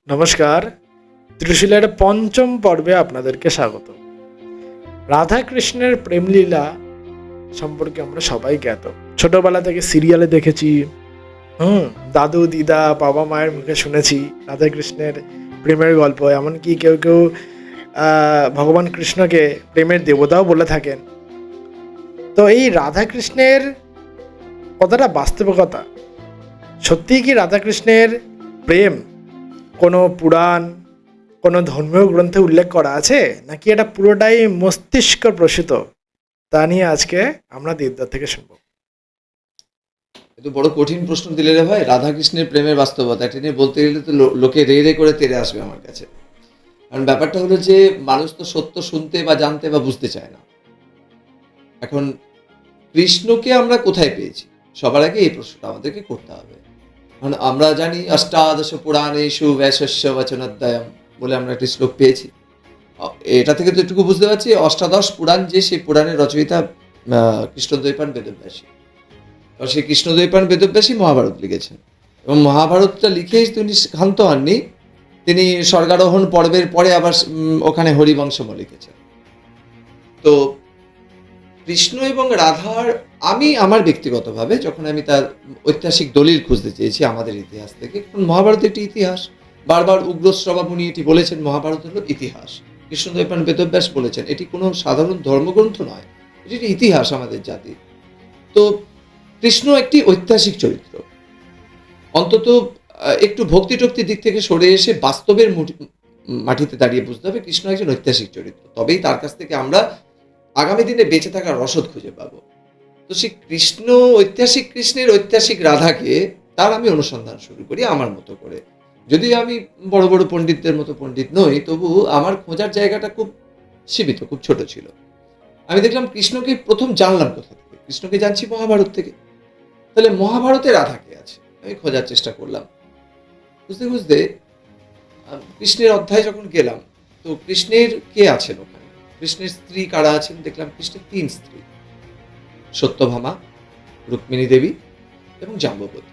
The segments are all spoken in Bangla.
নমস্কার, ত্রিশূলের পঞ্চম পর্বে আপনাদেরকে স্বাগত। রাধা কৃষ্ণের প্রেমলীলা সম্পর্কে আমরা সবাই জ্ঞাত। ছোটবেলা থেকে সিরিয়ালে দেখেছি, দাদু দিদা বাবা মায়ের মুখে শুনেছি রাধা কৃষ্ণের প্রেমের গল্প। এমনকি কেউ কেউ ভগবান কৃষ্ণকে প্রেমের দেবতাও বলে থাকেন। তো এই রাধা কৃষ্ণের কতটা বাস্তবিকতা, সত্যিই কি রাধা কৃষ্ণের প্রেম কোনো পুরাণ, কোনো ধর্মীয় গ্রন্থে উল্লেখ করা আছে, নাকি এটা পুরোটাই মস্তিষ্ক প্রসূত? তা নিয়ে আজকে আমরা দেবদার থেকে শুনবো। এত বড় কঠিন প্রশ্ন দিলে রে ভাই। রাধা কৃষ্ণের প্রেমের বাস্তবতা এটা নিয়ে বলতে গেলে তো লোকে রে রে করে তেড়ে আসবে আমার কাছে। কারণ ব্যাপারটা হলো যে মানুষ তো সত্য শুনতে বা জানতে বা বুঝতে চায় না। এখন কৃষ্ণকে আমরা কোথায় পেয়েছি, সবার আগে এই প্রশ্নটা আমাদেরকে করতে হবে। কারণ আমরা জানি অষ্টাদশ পুরাণেষু ব্যাসস্য বচনোদ্বয়ম বলে আমরা একটি শ্লোক পেয়েছি। এটা থেকে তো একটু বুঝতে পারছি অষ্টাদশ পুরাণ যে সেই পুরাণের রচয়িতা কৃষ্ণদ্বৈপায়ন বেদব্যাসী। আর সেই কৃষ্ণদ্বৈপায়ন বেদব্যাসী মহাভারত লিখেছেন, এবং মহাভারতটা লিখেই তিনি ক্ষান্ত হননি। তিনি স্বর্গারোহণ পর্বের পরে আবার ওখানে হরিবংশমও লিখেছেন। তো কৃষ্ণ এবং রাধার আমি আমার ব্যক্তিগতভাবে যখন আমি তার ঐতিহাসিক দলিল খুঁজতে চেয়েছি আমাদের ইতিহাস থেকে, কারণ মহাভারত একটি ইতিহাস। বারবার উগ্রশ্রবা মুনি এটি বলেছেন, মহাভারত হলো ইতিহাস। কৃষ্ণদ্বৈপায়ন বেদব্যাস বলেছেন এটি কোনো সাধারণ ধর্মগ্রন্থ নয়, এটি একটি ইতিহাস আমাদের জাতির। তো কৃষ্ণ একটি ঐতিহাসিক চরিত্র। অন্তত একটু ভক্তি টক্তির দিক থেকে সরে এসে বাস্তবের মাটিতে দাঁড়িয়ে বুঝতে হবে কৃষ্ণ একজন ঐতিহাসিক চরিত্র। তবেই তার কাছ থেকে আমরা আগামী দিনে বেঁচে থাকার রসদ খুঁজে পাবো। তো সেই কৃষ্ণ, ঐতিহাসিক কৃষ্ণের ঐতিহাসিক রাধাকে তার আমি অনুসন্ধান শুরু করি আমার মতো করে। যদিও আমি বড় বড় পণ্ডিতদের মতো পণ্ডিত নই, তবু আমার খোঁজার জায়গাটা খুব সীমিত, খুব ছোট ছিল। আমি দেখলাম কৃষ্ণকে প্রথম জানলাম কোথা থেকে। কৃষ্ণকে জানছি মহাভারত থেকে। তাহলে মহাভারতে রাধা কে আছে আমি খোঁজার চেষ্টা করলাম। বুঝতে বুঝতে কৃষ্ণের অধ্যায় যখন গেলাম, তো কৃষ্ণের কে আছেন ওখানে, কৃষ্ণের স্ত্রী কারা আছেন দেখলাম। কৃষ্ণের 3 স্ত্রী, সত্যভামা, রুক্মিণী দেবী এবং জাম্ববতী।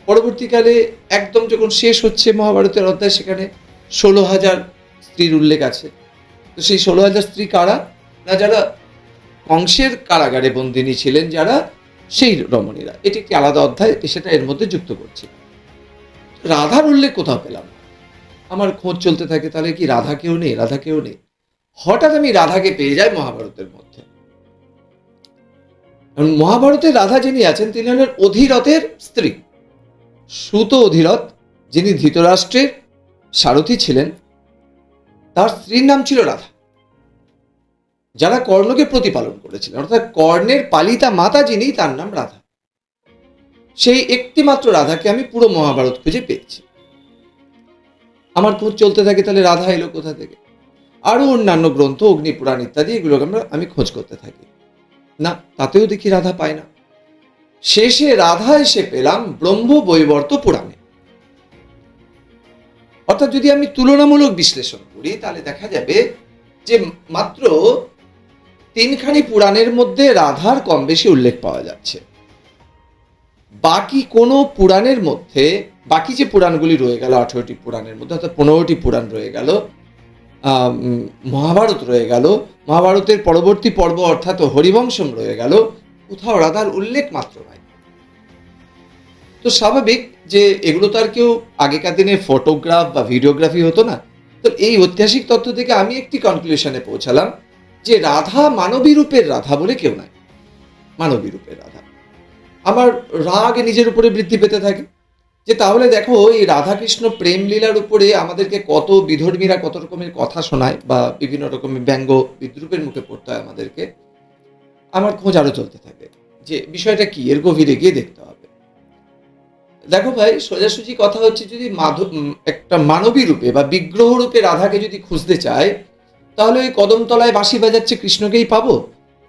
পরবর্তীকালে একদম যখন শেষ হচ্ছে মহাভারতের অধ্যায়, সেখানে 16,000 স্ত্রীর উল্লেখ আছে। তো সেই 16,000 স্ত্রী কারা না, যারা কংসের কারাগারে বন্দিনী ছিলেন, যারা সেই রমণীরা। এটি একটি আলাদা অধ্যায়, সেটা এর মধ্যে যুক্ত করছি। রাধার উল্লেখ কোথাও পেলাম না। আমার খোঁজ চলতে থাকে, তাহলে কি রাধা কেউ নেই, রাধা কেউ নেই। হঠাৎ আমি রাধাকে পেয়ে যাই মহাভারতের মধ্যে। মহাভারতের রাধা যিনি আছেন তিনি হলেন অধিরথের স্ত্রী, সুত অধিরথ, যিনি ধৃতরাষ্ট্রের সারথী ছিলেন। তার স্ত্রীর নাম ছিল রাধা, যারা কর্ণকে প্রতিপালন করেছিলেন, অর্থাৎ কর্ণের পালিতা মাতা যিনি, তার নাম রাধা। সেই একটি মাত্র রাধাকে আমি পুরো মহাভারত খুঁজে পেয়েছি। আমার খোঁজ চলতে থাকে, তাহলে রাধা এলো কোথা থেকে। আরো অন্যান্য গ্রন্থ, অগ্নিপুরাণ ইত্যাদি, এগুলো আমি খোঁজ করতে থাকি। না, তাতেও দেখি রাধা পাই না। শেষে রাধা এসে পেলাম ব্রহ্মবৈবর্ত পুরাণে। অর্থাৎ যদি আমি তুলনামূলক বিশ্লেষণ করি, তাহলে দেখা যাবে যে মাত্র 3খানি পুরাণের মধ্যে রাধার কম বেশি উল্লেখ পাওয়া যাচ্ছে। বাকি কোনো পুরাণের মধ্যে, বাকি যে পুরাণগুলি রয়ে গেল 18টি পুরাণের মধ্যে, অর্থাৎ 15টি পুরাণ রয়ে গেল, মহাভারত রয়ে গেল, মহাভারতের পরবর্তী পর্ব অর্থাৎ হরিবংশম রয়ে গেল, কোথাও রাধার উল্লেখ মাত্র নাই। তো স্বাভাবিক যে এগুলো তো আর কেউ আগেকার দিনে ফটোগ্রাফ বা ভিডিওগ্রাফি হতো না। তো এই ঐতিহাসিক তথ্য থেকে আমি একটি কনক্লুশনে পৌঁছালাম যে রাধা মানবী রূপের রাধা বলে কেউ নাই, মানবী রূপের রাধা। আমার রাগ নিজের উপরে বৃদ্ধি পেতে থাকে যে তাহলে দেখো এই রাধাকৃষ্ণ প্রেম লীলার উপরে আমাদেরকে কত বিধর্মীরা কত রকমের কথা শোনায়, বা বিভিন্ন রকমের ব্যঙ্গ বিদ্রুপের মুখে পড়তে হয় আমাদেরকে। আমার খোঁজ আরো চলতে থাকে যে বিষয়টা কি, এর গভীরে গিয়ে দেখতে হবে। দেখো ভাই, সোজাসুজি কথা হচ্ছে, যদি একটা মানবী রূপে বা বিগ্রহ রূপে রাধাকে যদি খুঁজতে চায়, তাহলে ওই কদমতলায় বাঁশি বাজাচ্ছে কৃষ্ণকেই পাবো,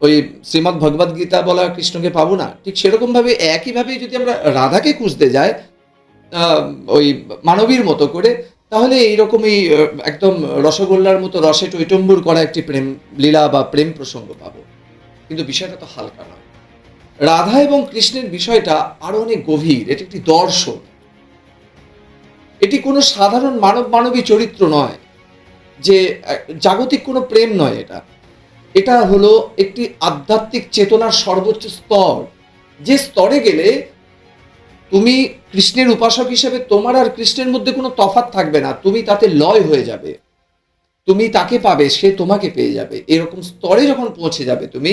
ওই শ্রীমদ্ ভগবদ গীতা বলা কৃষ্ণকে পাবো না। ঠিক সেরকম ভাবে একইভাবে যদি আমরা রাধাকে খুঁজতে যাই ওই মানবীর মতো করে, তাহলে এইরকমই একদম রসগোল্লার মতো রসে টৈটম্বুর করা একটি প্রেম লীলা বা প্রেম প্রসঙ্গ পাবো। কিন্তু বিষয়টা তো হালকা নয়। রাধা এবং কৃষ্ণের বিষয়টা আরো অনেক গভীর, এটা একটি দর্শন। এটি কোনো সাধারণ মানবী চরিত্র নয়, যে জাগতিক কোনো প্রেম নয়। এটা হলো একটি আধ্যাত্মিক চেতনার সর্বোচ্চ স্তর, যে স্তরে গেলে তুমি কৃষ্ণের উপাসক হিসেবে তোমার আর কৃষ্ণের মধ্যে কোনো তফাৎ থাকবে না, তুমি তাতে লয় হয়ে যাবে, তুমি তাকে পাবে, সে তোমাকে পেয়ে যাবে। এরকম স্তরে যখন পৌঁছে যাবে তুমি,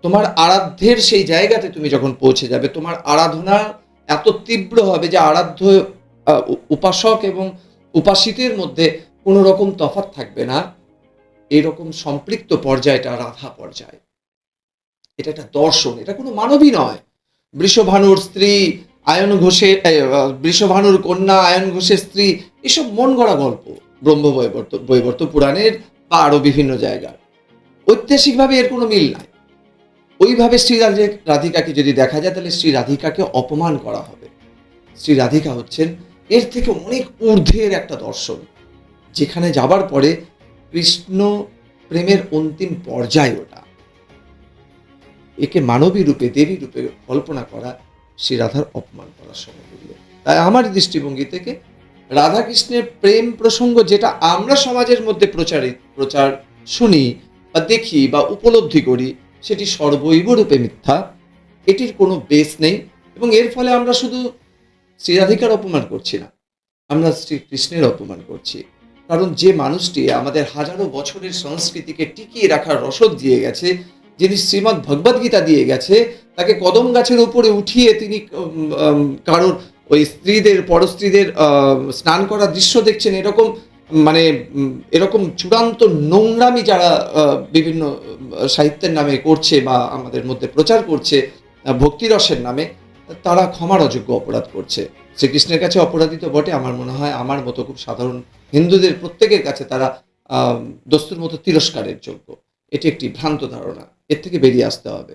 তোমার আরাধ্যের সেই জায়গাতে তুমি যখন পৌঁছে যাবে, তোমার আরাধনা এত তীব্র হবে যে আরাধ্য উপাসক এবং উপাসিতের মধ্যে কোনো রকম তফাৎ থাকবে না। এরকম সম্পৃক্ত পর্যায়টা রাধা পর্যায়। এটা একটা দর্শন, এটা কোনো মানবী নয়। বৃষভানুর স্ত্রী আয়ন ঘোষের, বৃষভানুর কন্যা আয়ন ঘোষের স্ত্রী, এসব মন গড়া গল্প ব্রহ্ম বৈবর্ত পুরাণের বা আরো বিভিন্ন জায়গার। ঐতিহাসিকভাবে এর কোনো মিল নাই। ওইভাবে শ্রী রাধিকাকে যদি দেখা যায় তাহলে শ্রী রাধিকাকে অপমান করা হবে। শ্রী রাধিকা হচ্ছেন এর থেকে অনেক ঊর্ধ্বের একটা দর্শন, যেখানে যাবার পরে কৃষ্ণ প্রেমের অন্তিম পর্যায় ওটা। একে মানবী রূপে, দেবী রূপে কল্পনা করা শ্রী রাধার অপমান করার সমতুল্য। তাই আমার দৃষ্টিভঙ্গি থেকে রাধাকৃষ্ণের প্রেম প্রসঙ্গ যেটা আমরা সমাজের মধ্যে প্রচার শুনি বা দেখি বা উপলব্ধি করি, সেটি সর্বৈব রূপে মিথ্যা। এটির কোনো বেস নেই, এবং এর ফলে আমরা শুধু শ্রী রাধিকার অপমান করছি না, আমরা শ্রীকৃষ্ণের অপমান করছি। কারণ যে মানুষটি আমাদের হাজারো বছরের সংস্কৃতিকে টিকিয়ে রাখার রসদ দিয়ে গেছে, যিনি শ্রীমদ্ ভগবদ গীতা দিয়ে গেছে, তাকে কদম গাছের উপরে উঠিয়ে তিনি কারোর ওই স্ত্রীদের, পরস্ত্রীদের স্নান করার দৃশ্য দেখছেন, এরকম চূড়ান্ত নোংরামি যারা বিভিন্ন সাহিত্যের নামে করছে বা আমাদের মধ্যে প্রচার করছে ভক্তিরসের নামে, তারা ক্ষমার অযোগ্য অপরাধ করছে। শ্রীকৃষ্ণের কাছে অপরাধী তো বটে, আমার মনে হয় আমার মতো খুব সাধারণ হিন্দুদের প্রত্যেকের কাছে তারা দস্তুর মতো তিরস্কারের যোগ্য। এটি একটি ভ্রান্ত ধারণা, এর থেকে বেরিয়ে আসতে হবে।